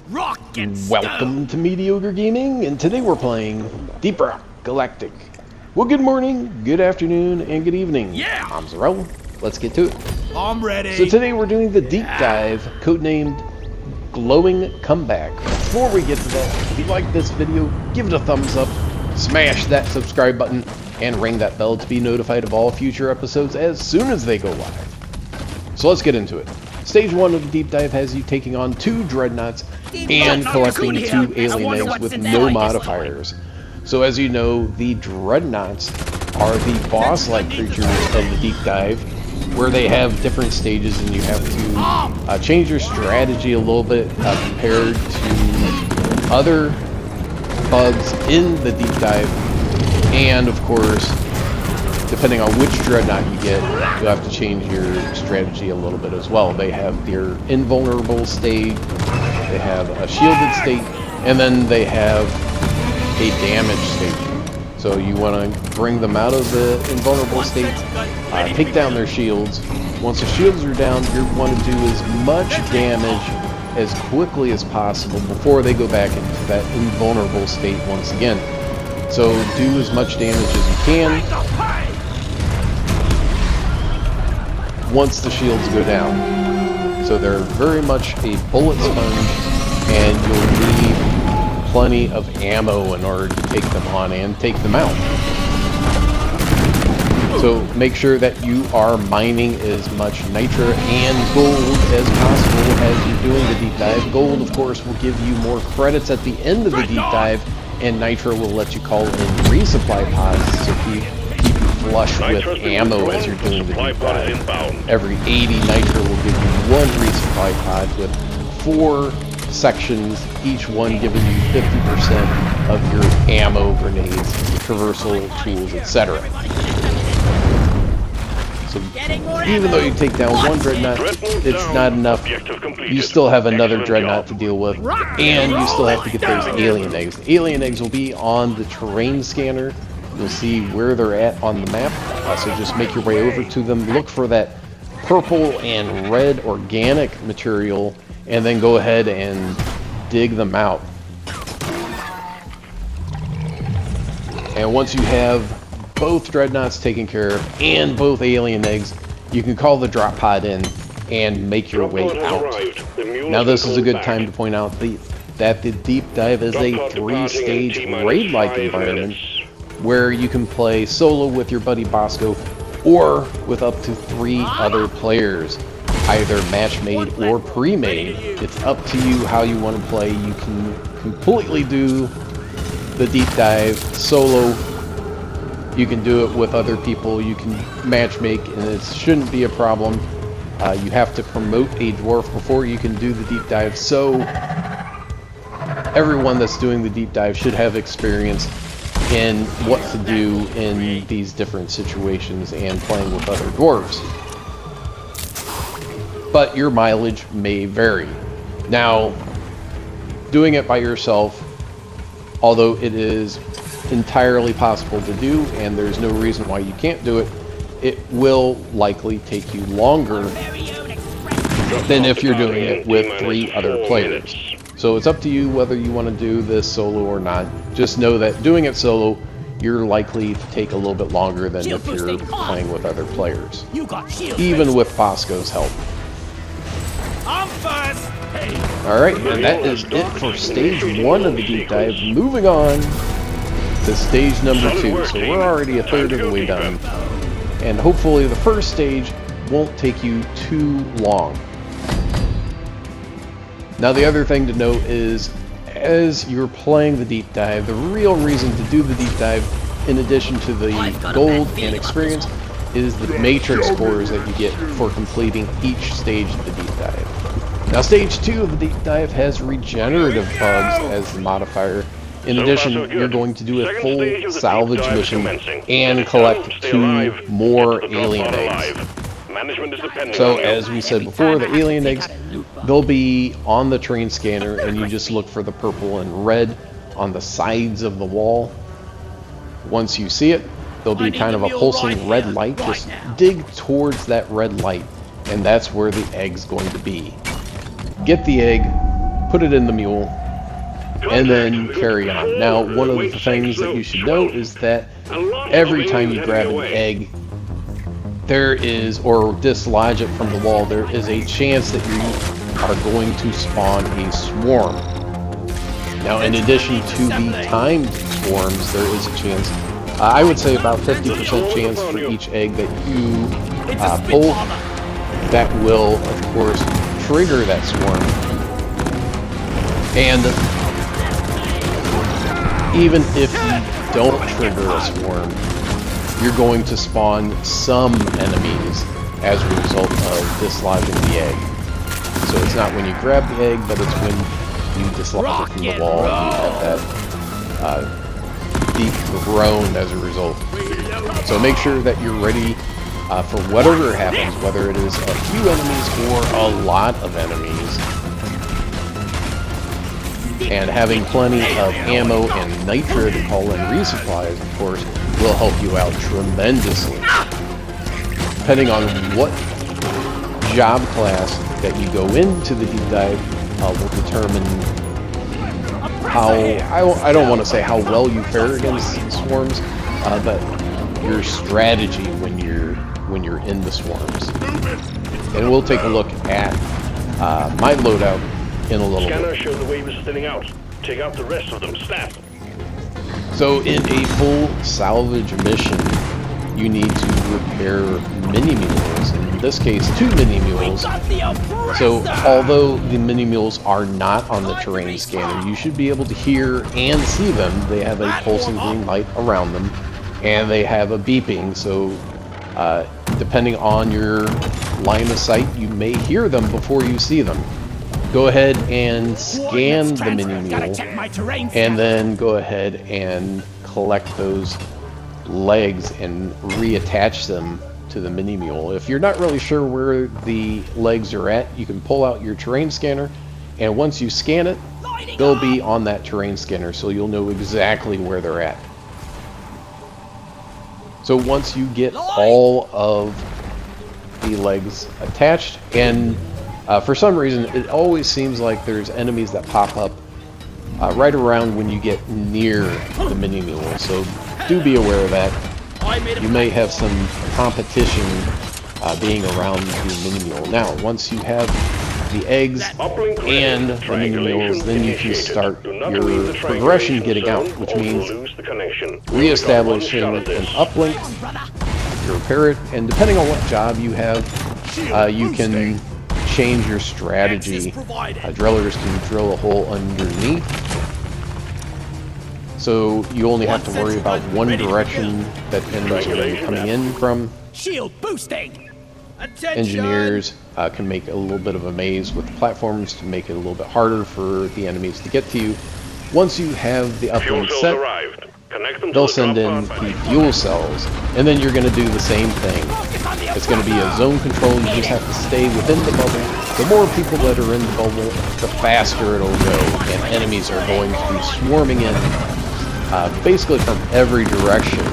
Rock and Welcome to Mediocre Gaming, and today we're playing Deep Rock Galactic. Well, good morning, good afternoon, and good evening. Yeah! I'm Zarel. Let's get to it. I'm ready. So today we're doing the Deep Dive, codenamed Glowing Comeback. Before we get to that, if you like this video, give it a thumbs up, smash that subscribe button, and ring that bell to be notified of all future episodes as soon as they go live. So let's get into it. Stage 1 of the Deep Dive has you taking on 2 Dreadnoughts and collecting 2 alien eggs with no modifiers. So as you know, the Dreadnoughts are the boss-like creatures of the Deep Dive, where they have different stages and you have to change your strategy a little bit compared to other bugs in the Deep Dive. And of course, depending on which Dreadnought you get, you'll have to change your strategy a little bit as well. They have their invulnerable state, they have a shielded state, and then they have a damage state. So you want to bring them out of the invulnerable state, take down their shields. Once the shields are down, you want to do as much damage as quickly as possible before they go back into that invulnerable state once again. So do as much damage as you can once the shields go down. So they're very much a bullet sponge, and you'll need plenty of ammo in order to take them on and take them out. So make sure that you are mining as much nitra and gold as possible as you're doing the deep dive. Gold, of course, will give you more credits at the end of the deep dive, and nitra will let you call in resupply pods to keep you flush with ammo as you're doing the deep dive. Every 80 nitra will give you 1 resupply pod with 4 sections, each one giving you 50% of your ammo, grenades, traversal tools, etc. So even though you take down 1 Dreadnought, it's not enough. You still have another Dreadnought to deal with, and you still have to get those alien eggs. The alien eggs will be on the terrain scanner. You'll see where they're at on the map, so just make your way over to them. Look for that purple and red organic material, and then go ahead and dig them out. And once you have both Dreadnoughts taken care of and both alien eggs, you can call the drop pod in and make your way out. Now this is a good time to point out that the Deep Dive is a 3-stage raid-like environment where you can play solo with your buddy Bosco or with up to 3 other players, either match-made or pre-made. It's up to you how you want to play. You can completely do the Deep Dive solo. You can do it with other people. You can match-make, and it shouldn't be a problem. You have to promote a dwarf before you can do the Deep Dive, so everyone that's doing the Deep Dive should have experience in what to do in these different situations and playing with other dwarves. But your mileage may vary. Now, doing it by yourself, although it is entirely possible to do and there's no reason why you can't do it, it will likely take you longer than if you're doing it with 3 other players. So it's up to you whether you want to do this solo or not. Just know that doing it solo, you're likely to take a little bit longer than if you're playing with other players, even with Bosco's help. Alright, and that is it for stage 1 of the Deep Dive. Moving on to stage number 2. So we're already a third of the way done, and hopefully the first stage won't take you too long. Now the other thing to note is, as you're playing the Deep Dive, the real reason to do the Deep Dive, in addition to the gold and experience, is the matrix cores that you get for completing each stage of the Deep Dive. Now stage 2 of the Deep Dive has regenerative bugs as the modifier. In addition, you're going to do a full salvage mission and collect 2 more alien eggs. So as we said before, the alien eggs, they'll be on the terrain scanner, and you just look for the purple and red on the sides of the wall. Once you see it, there'll be kind of a pulsing red light. Just dig towards that red light, and that's where the egg's going to be. Get the egg, put it in the mule, and then carry on. Now, one of the things that you should know is that every time you grab an egg, there is, or dislodge it from the wall, there is a chance that you are going to spawn a swarm. Now, in addition to the timed swarms, there is a chance, I would say about 50% chance for each egg that you pull, that will, of course, trigger that swarm. And even if you don't trigger a swarm, you're going to spawn some enemies as a result of dislodging the egg. So it's not when you grab the egg, but it's when you dislodge it from the wall and you have that deep groan as a result. So make sure that you're ready for whatever happens, whether it is a few enemies or a lot of enemies. And having plenty of ammo and nitro to call in resupplies, of course, will help you out tremendously. Depending on what job class that you go into the deep dive will determine how, I don't want to say how well you fare against swarms, but your strategy when you're in the swarms. And we'll take a look at my loadout in a little Scanner bit. showed the waves thinning out. Take out the rest of them, snap. So in a full salvage mission, you need to repair mini-mules. In this case, 2 mini-mules. So although the mini-mules are not on the terrain scanner, you should be able to hear and see them. They have a pulsing green light around them, and they have a beeping. So depending on your line of sight, you may hear them before you see them. Go ahead and scan the mini-mule, and then go ahead and collect those legs and reattach them to the mini-mule. If you're not really sure where the legs are at, you can pull out your terrain scanner, and once you scan it, they'll be on that terrain scanner, so you'll know exactly where they're at. So once you get all of the legs attached, and for some reason, it always seems like there's enemies that pop up right around when you get near the mini-mule, so do be aware of that. You may have some competition being around the mini-mule. Now, once you have the eggs and the mini-mules, then you can start your progression getting out, which means re-establishing an uplink, you repair it, and depending on what job you have, you can change your strategy. Drillers can drill a hole underneath, so you only have to worry about one direction that enemies are going to be coming in from. Shield boosting. Engineers can make a little bit of a maze with platforms to make it a little bit harder for the enemies to get to you. Once you have the uplink set, they'll send in the fuel cells, and then you're going to do the same thing. It's going to be a zone control. You just have to stay within the bubble. The more people that are in the bubble, the faster it'll go, and enemies are going to be swarming in basically from every direction.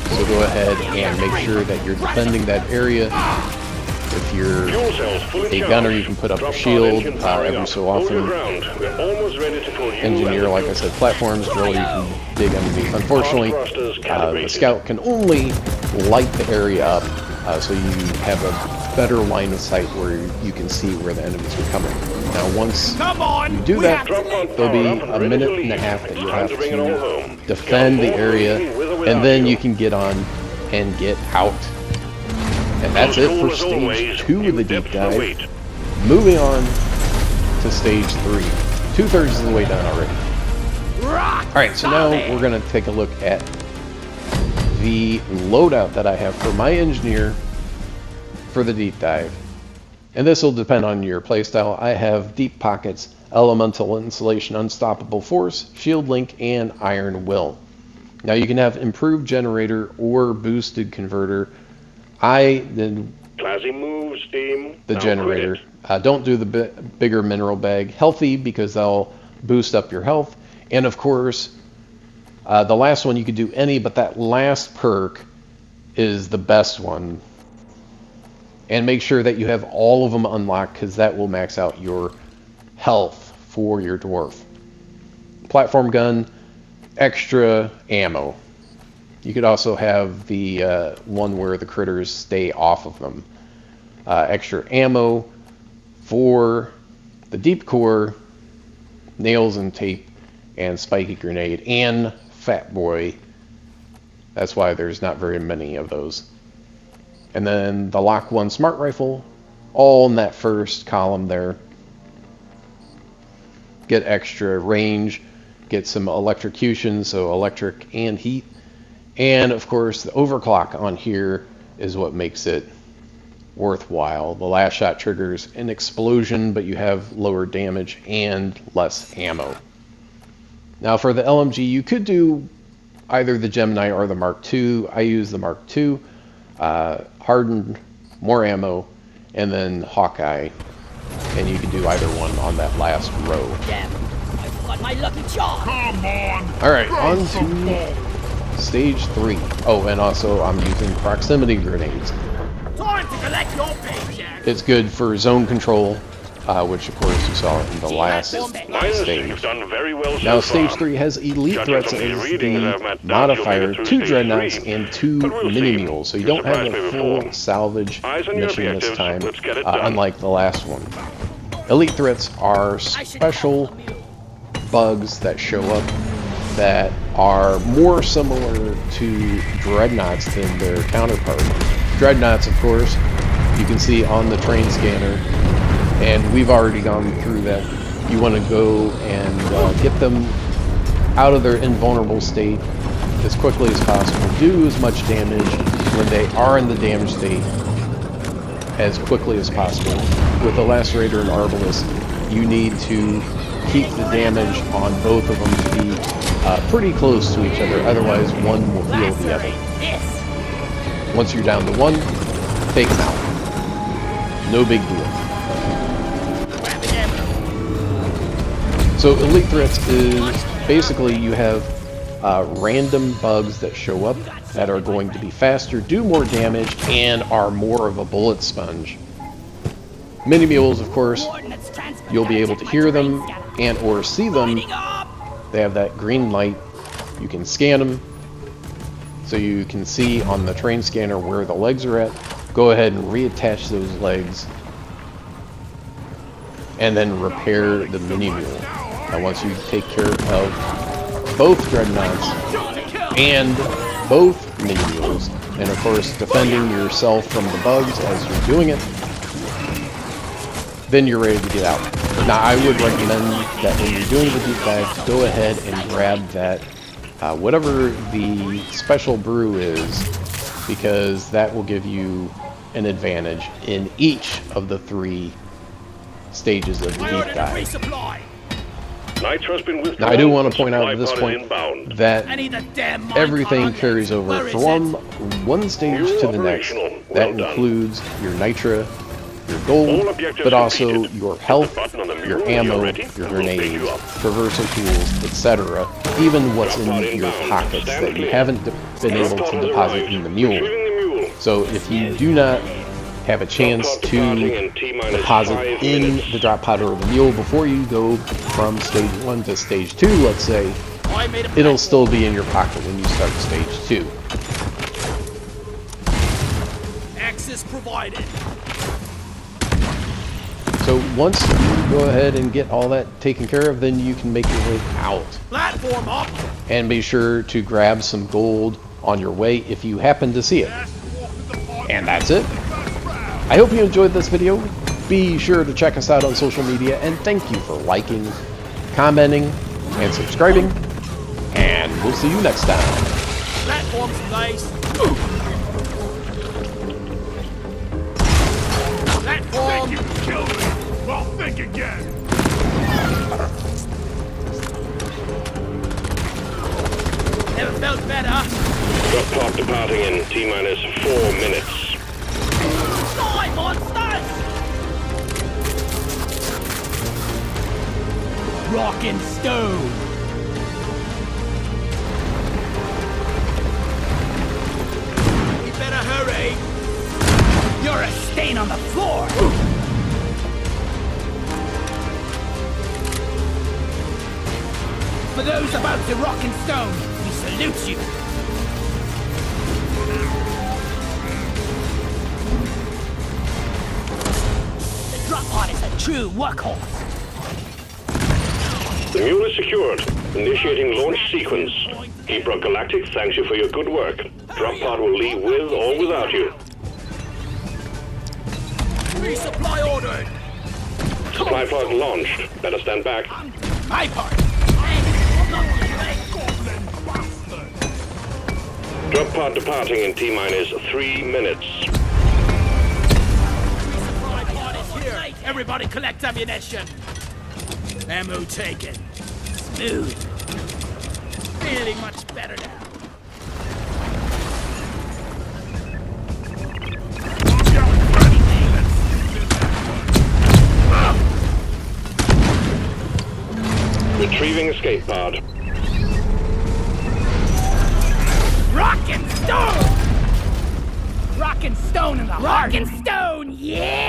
So go ahead and make sure that you're defending that area. If you're a gunner, you can put up a shield every so often. Engineer, like I said, platforms, driller, you can dig underneath. Unfortunately, the scout can only light the area up, so you have a better line of sight where you can see where the enemies are coming. Now, once you do that, there'll be a minute and a half that you have to defend the area, and then you can get on and get out. And that's it for stage 2 of the deep dive. Moving on to stage 3. 2/3 of the way done already. Alright, so now we're going to take a look at the loadout that I have for my engineer for the deep dive. And this will depend on your playstyle. I have Deep Pockets, Elemental Insulation, Unstoppable Force, Shield Link, and Iron Will. Now you can have Improved Generator or Boosted Converter. I did the generator. Don't do the bigger mineral bag. Healthy, because they'll boost up your health. And of course, the last one you could do any, but that last perk is the best one. And make sure that you have all of them unlocked, because that will max out your health for your dwarf. Platform gun, extra ammo. You could also have the one where the critters stay off of them. Extra ammo for the deep core, nails and tape, and spiky grenade, and fat boy. That's why there's not very many of those. And then the Lock 1 smart rifle, all in that first column there. Get extra range, get some electrocution, so electric and heat. And of course, the overclock on here is what makes it worthwhile. The last shot triggers an explosion, but you have lower damage and less ammo. Now for the LMG, you could do either the Gemini or the Mark II. I use the Mark II, hardened, more ammo, and then Hawkeye. And you can do either one on that last row. Damn, I've got my lucky charm. Come on! Alright, on to stage 3. Oh, and also I'm using proximity grenades. Time to collect your paycheck. It's good for zone control, which of course you saw in the last Minus, stage. you've done very well so Now far. stage 3 has elite Judging threats from these as readings I've the met, modifier, you'll make it 2 through stage dreadnoughts 3. and 2 But we'll mini see. mules, so you You don't have surprised a me full before. salvage Eyes on your mission this objectives. time, Let's get it done. unlike the last one. Elite threats are special bugs that show up that are more similar to dreadnoughts than their counterpart. Dreadnoughts, of course, you can see on the train scanner, and we've already gone through that. You want to go and get them out of their invulnerable state as quickly as possible. Do as much damage when they are in the damaged state as quickly as possible. With the Lacerator and Arbalest, you need to keep the damage on both of them to be pretty close to each other, otherwise one will heal the other. This. Once you're down to one, take them out. No big deal. So Elite Threats is basically you have random bugs that show up that are going to be faster, do more damage, and are more of a bullet sponge. Mini mules, of course, you'll be able to hear them and or see them. They have that green light. You can scan them, so you can see on the train scanner where the legs are at. Go ahead and reattach those legs, and then repair the mini mule. Now once you take care of both dreadnoughts and both mini mules, and of course defending yourself from the bugs as you're doing it, then you're ready to get out. Now I would recommend that when you're doing the deep dive, go ahead and grab that whatever the special brew is, because that will give you an advantage in each of the 3 stages of the deep dive. Nitro's been withdrawn. Now I do want to point out Supply at this pod point inbound. that I need the damn mine everything cart. carries over Where is from it? one stage New to the next. operational. That Well done. includes your nitra, your All gold, objectives but also completed. your Hit the health, button on the your mule when ammo, you're ready, your and we'll pick grenades, you up. traversal tools, etc. Even what's Drop pod in your inbound. pockets Stand that you clear. haven't been Drop able pod to has deposit arrived. in the mule. Retrieving the mule. So if you do not have a chance Drop pod departing to in T-minus deposit 5 in minutes. the drop pod or the mule before you go from stage 1 to stage 2, let's say, I made a it'll still be in your pocket when you start stage 2. access provided. So once you go ahead and get all that taken care of, then you can make your way out. Platform up. And be sure to grab some gold on your way if you happen to see it. And that's it. I hope you enjoyed this video. Be sure to check us out on social media, and thank you for liking, commenting, and subscribing. And we'll see you next time. Platform's nice. Platform. You killed me! Well, think again! Never felt better. Drop pod departing in T-minus 4 minutes. Die, monsters! Rock and stone. We better hurry. You're a stain on the floor. For those about to rock and stone, we salute you. The drop pod is a true workhorse. The mule is secured. Initiating launch sequence. Ebrock Galactic thanks you for your good work. Drop pod will leave with or without you. Resupply ordered. Supply pod launched. Better stand back. My part. Drop pod departing in T-minus 3 minutes. Resupply pod is here. Everybody collect ammunition. Ammo taken. Smooth. Feeling much better now. Retrieving escape pod. Rock and stone! Rock and stone in the Rock and stone, yeah!